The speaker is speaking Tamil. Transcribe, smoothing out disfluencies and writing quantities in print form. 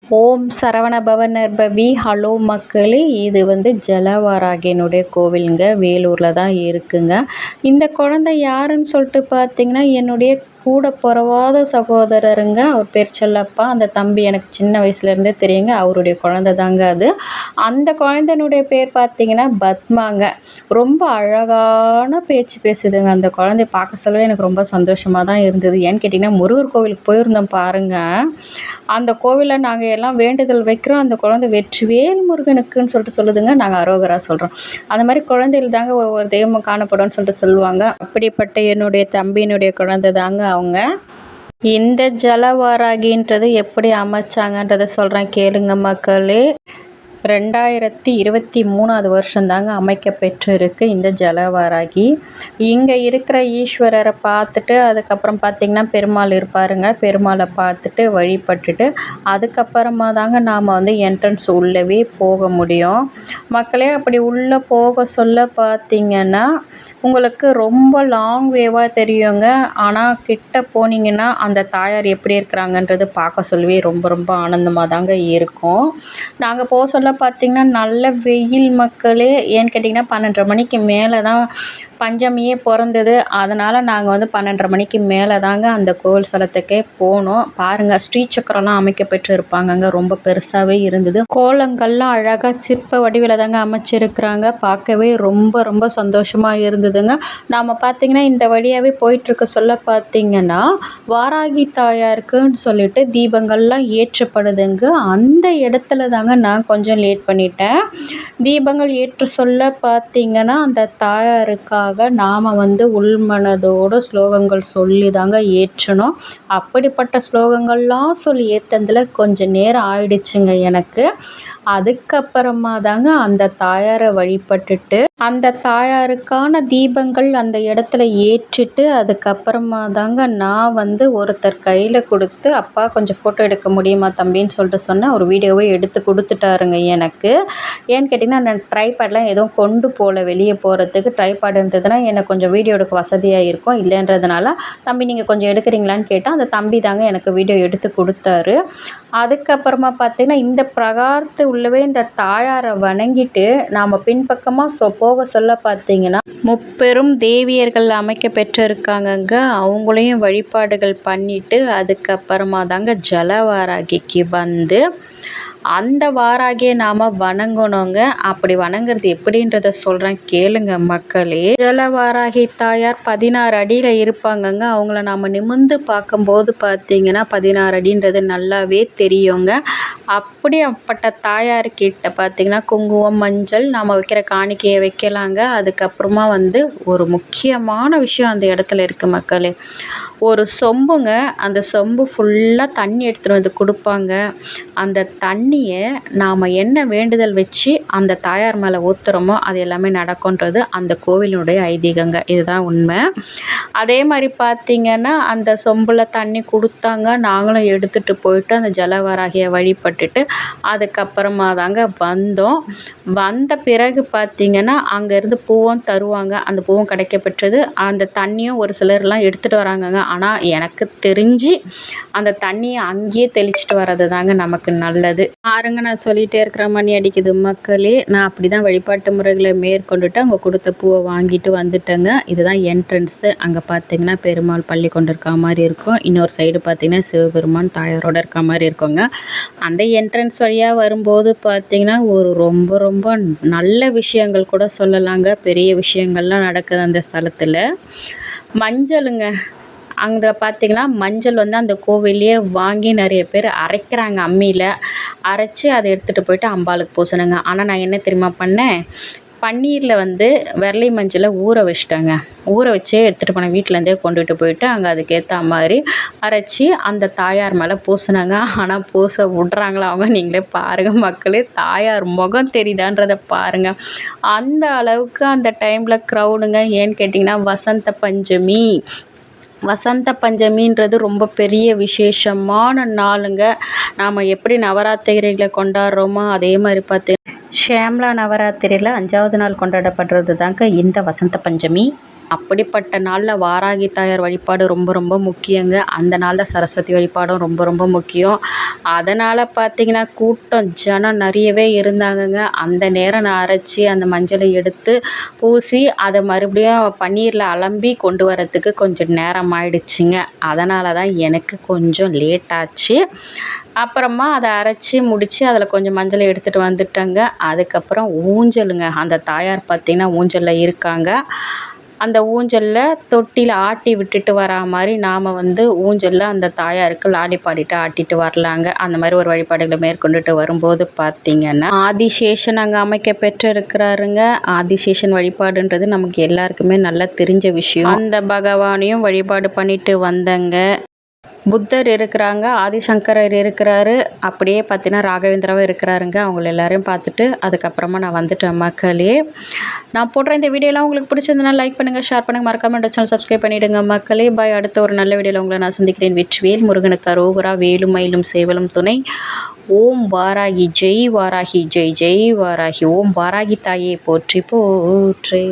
ஓம் சரவண பவ நற்பவி. ஹலோ மக்களே, இது ஜலவாராகியனுடைய கோவிலுங்க. வேலூரில் தான் இருக்குங்க. இந்த குழந்தை யாருன்னு சொல்லிட்டு பார்த்தீங்கன்னா, என்னுடைய கூட பிறவாத சகோதரருங்க. அவர் பேர் செல்லப்பா. அந்த தம்பி எனக்கு சின்ன வயசுலேருந்தே தெரியுங்க. அவருடைய குழந்தை தாங்க அது. அந்த குழந்தைனுடைய பேர் பார்த்தீங்கன்னா பத்மாங்க. ரொம்ப அழகான பேச்சு பேசுதுங்க. அந்த குழந்தைய பார்க்க சொல்லவே எனக்கு ரொம்ப சந்தோஷமாக தான் இருந்தது. ஏன்னு கேட்டிங்கன்னா, முருகர் கோவிலுக்கு போயிருந்தோம் பாருங்கள். அந்த கோவிலில் நாங்கள் எல்லாம் வேண்டுதல் வைக்கிறோம். அந்த குழந்தை வெற்றிவேல் முருகனுக்குன்னு சொல்லிட்டு சொல்லுதுங்க. நாங்கள் அரோகரா சொல்கிறோம். அந்த மாதிரி குழந்தைகள் தாங்க ஒவ்வொரு தெய்வமும் காணப்படும்னு சொல்லிட்டு சொல்லுவாங்க. அப்படிப்பட்ட என்னுடைய தம்பியினுடைய குழந்தை தாங்க அவங்க. இந்த ஜலவாராகின்றது எப்படி அமைச்சாங்கன்றதை சொல்கிறேன் கேளுங்க மக்களே. 2023 வருஷம்தாங்க அமைக்கப்பெற்றிருக்கு இந்த ஜலவாராகி. இங்கே இருக்கிற ஈஸ்வரரை பார்த்துட்டு அதுக்கப்புறம் பார்த்திங்கன்னா பெருமாள் இருப்பாருங்க. பெருமாளை பார்த்துட்டு வழிபட்டுட்டு அதுக்கப்புறமா தாங்க நாம் என்ட்ரன்ஸ் உள்ளவே போக முடியும் மக்களே. அப்படி உள்ளே போக சொல்ல பார்த்திங்கன்னா உங்களுக்கு ரொம்ப லாங் வேவாக தெரியுங்க. ஆனால் கிட்ட போனீங்கன்னா அந்த தாயார் எப்படி இருக்கிறாங்கன்றது பார்க்க சொல்லவே ரொம்ப ரொம்ப ஆனந்தமாக தாங்க இருக்கும். நாங்கள் போக சொல்ல பார்த்திங்கன்னா நல்ல வெயில் மக்களே. ஏன்னு கேட்டிங்கன்னா 12:30 மணிக்கு மேலே தான் பஞ்சமியே பிறந்தது. அதனால் நாங்கள் 12:30 மணிக்கு மேலே தாங்க அந்த கோவில் ஸ்தலத்துக்கே போனோம். பாருங்கள், ஸ்ரீசக்கரம்லாம் அமைக்கப்பெற்று இருப்பாங்கங்க. ரொம்ப பெருசாகவே இருந்தது. கோலங்கள்லாம் அழகாக சிற்ப வடிவில் தாங்க அமைச்சிருக்கிறாங்க. பார்க்கவே ரொம்ப ரொம்ப சந்தோஷமாக இருந்ததுங்க. நாம் பார்த்திங்கன்னா இந்த வழியாகவே போயிட்டுருக்க சொல்ல பார்த்திங்கன்னா வாராகி தாயாருக்குன்னு சொல்லிட்டு தீபங்கள்லாம் ஏற்றப்படுதுங்க. அந்த இடத்துல தாங்க நான் கொஞ்சம் லேட் பண்ணிட்டேன். தீபங்கள் ஏற்ற சொல்ல பார்த்திங்கன்னா அந்த தாயாருக்காக நாம் உள்மனதோட ஸ்லோகங்கள் சொல்லி தாங்க ஏற்றணும். அப்படிப்பட்ட ஸ்லோகங்கள்லாம் சொல்லி ஏற்றதில் கொஞ்சம் நேரம் ஆயிடுச்சுங்க எனக்கு. அதுக்கப்புறமா தாங்க அந்த தாயாரை வழிபட்டுட்டு அந்த தாயாருக்கான தீபங்கள் அந்த இடத்துல ஏற்றிட்டு அதுக்கப்புறமா தாங்க நான் ஒருத்தர் கையில் கொடுத்து, அப்பா கொஞ்சம் ஃபோட்டோ எடுக்க முடியுமா தம்பின்னு சொல்லிட்டு சொன்னேன். ஒரு வீடியோவை எடுத்து கொடுத்துட்டாருங்க எனக்கு. ஏன்னு கேட்டிங்கன்னா நான் ட்ரைபேட்லாம் எதுவும் கொண்டு போகல. வெளியே போகிறதுக்கு ட்ரைபேட் இருந்ததுன்னா எனக்கு கொஞ்சம் வீடியோ எடுக்க வசதியாக இருக்கும். இல்லைன்றதுனால தம்பி நீங்கள் கொஞ்சம் எடுக்கிறீங்களான்னு கேட்டால் அந்த தம்பி தாங்க எனக்கு வீடியோ எடுத்து கொடுத்தாரு. அதுக்கப்புறமா பார்த்திங்கன்னா இந்த பிரகாரத்து உள்ளவே இந்த தாயாரை வணங்கிட்டு நாம் பின்பக்கமாக போக சொல்ல பார்த்திங்கன்னா முப்பெரும் தேவியர்கள் அமைக்க பெற்றிருக்காங்கங்க. அவங்களையும் வழிபாடுகள் பண்ணிவிட்டு அதுக்கப்புறமா தாங்க ஜலவாராகிக்கு அந்த வாராகியை நாம் வணங்கணுங்க. அப்படி வணங்குறது எப்படின்றத சொல்கிறேன் கேளுங்க மக்களே. ஜலவாராகி தாயார் 16 அடியில் இருப்பாங்கங்க. அவங்கள நாம் நிமிர்ந்து பார்க்கும்போது பார்த்திங்கன்னா 16 அடின்றது நல்லாவே தெரியுங்க. அப்படிப்பட்ட தாயார்கிட்ட பார்த்திங்கன்னா குங்குமம், மஞ்சள் நாம் வைக்கிற காணிக்கையை வைக்கலாங்க. அதுக்கப்புறமா ஒரு முக்கியமான விஷயம் அந்த இடத்துல இருக்குது மக்களே. ஒரு சொம்புங்க. அந்த சொம்பு ஃபுல்லாக தண்ணி எடுத்துகிட்டு கொடுப்பாங்க. அந்த தண்ணியை நாம் என்ன வேண்டுதல் வச்சு அந்த தாயார் மேலே ஊற்றுறோமோ அது எல்லாமே நடக்கும்ன்றது அந்த கோவிலினுடைய ஐதீகங்க. இதுதான் உண்மை. அதே மாதிரி பார்த்திங்கன்னா அந்த சொம்பில் தண்ணி கொடுத்தாங்க. நாங்களும் எடுத்துகிட்டு போயிட்டு அந்த ஜலவாராகியை வழிபட்டுட்டு அதுக்கப்புறமா தாங்க வந்தோம். வந்த பிறகு பார்த்திங்கன்னா அங்கேருந்து பூவும் தருவாங்க. அந்த பூவும் கிடைக்கப்பெற்றது. அந்த தண்ணியும் ஒரு சிலர்லாம் எடுத்துகிட்டு வராங்கங்க. ஆனால் எனக்கு தெரிஞ்சு அந்த தண்ணியை அங்கேயே தெளிச்சிட்டு வர்றது தாங்க நமக்கு நல்லது. பாருங்க, நான் சொல்லிகிட்டே இருக்கிற மணி அடிக்குது மக்களே. நான் அப்படி தான் வழிபாட்டு முறைகளை மேற்கொண்டுட்டு அங்கே கொடுத்த பூவை வாங்கிட்டு வந்துட்டேங்க. இதுதான் என்ட்ரன்ஸு. அங்கே பார்த்திங்கன்னா பெருமாள் பள்ளி கொண்டு இருக்க மாதிரி இருக்கும். இன்னொரு சைடு பார்த்திங்கன்னா சிவபெருமான் தாயாரோடு இருக்க மாதிரி இருக்குங்க. அந்த என்ட்ரன்ஸ் வழியாக வரும்போது பார்த்திங்கன்னா ஒரு ரொம்ப ரொம்ப நல்ல விஷயங்கள் கூட சொல்லலாங்க. பெரிய விஷயங்கள்லாம் நடக்குது அந்த ஸ்தலத்தில். மஞ்சளுங்க. அங்கே பார்த்திங்கன்னா மஞ்சள் அந்த கோவிலையே வாங்கி நிறைய பேர் அரைக்கிறாங்க. அம்மியில் அரைச்சி அதை எடுத்துகிட்டு போயிட்டு அம்பாளுக்கு பூசணுங்க. ஆனால் நான் என்ன தெரியுமா பண்ணேன், பன்னீரில் விரலி மஞ்சளை ஊற வச்சிட்டேங்க. ஊற வச்சே எடுத்துகிட்டு போனேன். வீட்டிலேருந்தே கொண்டுட்டு போயிட்டு அங்கே அதுக்கேற்ற மாதிரி அரைச்சி அந்த தாயார் மேலே பூசினாங்க. ஆனால் பூச விட்றாங்களா அவங்க நீங்களே பாருங்கள் மக்களே. தாயார் முகம் தெரியுதான்றதை பாருங்கள். அந்த அளவுக்கு அந்த டைமில் க்ரௌடுங்க. ஏன்னு கேட்டிங்கன்னா வசந்த பஞ்சமின்றது ரொம்ப பெரிய விசேஷமான நாளுங்க. நாம் எப்படி நவராத்திரிகளை கொண்டாடுறோமோ அதே மாதிரி ஷியாம்லா நவராத்திரியில் 5வது நாள் கொண்டாடப்படுறது தாங்க இந்த வசந்த பஞ்சமி. அப்படிப்பட்ட நாளில் வாராகி தாயார் வழிபாடு ரொம்ப ரொம்ப முக்கியங்க. அந்த நாளில் சரஸ்வதி வழிபாடும் ரொம்ப ரொம்ப முக்கியம். அதனால் பார்த்திங்கன்னா கூட்டம் ஜனம் நிறையவே இருந்தாங்கங்க. அந்த நேரம் நான் அரைச்சி அந்த மஞ்சளை எடுத்து பூசி அதை மறுபடியும் பன்னீரில் அலம்பி கொண்டு வரத்துக்கு கொஞ்சம் நேரம் ஆயிடுச்சுங்க. அதனால தான் எனக்கு கொஞ்சம் லேட் ஆச்சு. அப்புறமா அதை அரைச்சி முடித்து அதில் கொஞ்சம் மஞ்சளை எடுத்துகிட்டு வந்துட்டேங்க. அதுக்கப்புறம் ஊஞ்சலுங்க, அந்த தாயார் பார்த்திங்கன்னா ஊஞ்சலில் இருக்காங்க. அந்த ஊஞ்சலில் தொட்டியில் ஆட்டி விட்டுட்டு வரா மாதிரி நாம் ஊஞ்சலில் அந்த தாயாருக்கு லாடி பாடிட்டு ஆட்டிட்டு வரலாங்க. அந்த மாதிரி ஒரு வழிபாடுகளை மேற்கொண்டுட்டு வரும்போது பார்த்திங்கன்னா ஆதிசேஷன் அங்கே அமைக்க பெற்று இருக்கிறாருங்க. ஆதிசேஷன் வழிபாடுன்றது நமக்கு எல்லாருக்குமே நல்லா தெரிஞ்ச விஷயம். அந்த பகவானையும் வழிபாடு பண்ணிட்டு வந்தேங்க. புத்தர் இருக்கிறாங்க, ஆதிசங்கரர் இருக்கிறாரு, அப்படியே பார்த்தீங்கன்னா ராகவேந்திராவும் இருக்கிறாருங்க. அவங்கள எல்லாரையும் பார்த்துட்டு அதுக்கப்புறமா நான் வந்துட்டேன் மக்களே. நான் போடுற இந்த வீடியோலாம் உங்களுக்கு பிடிச்சிருந்தனா லைக் பண்ணுங்கள், ஷேர் பண்ணுங்கள், மறக்காம என்னோட சேனல் சப்ஸ்கிரைப் பண்ணிவிடுங்க மக்களே. பாய். அடுத்த ஒரு நல்ல வீடியோவில் உங்களை நான் சந்திக்கிறேன். வெற்றிவேல் முருகனுக்கு அரோகரா. வேலும் மயிலும் சேவலும் துணை. ஓம் வாராகி ஜெய் வாராகி ஜெய் ஜெய் வாராகி. ஓம் வாராகி தாயே போற்றி போற்றி.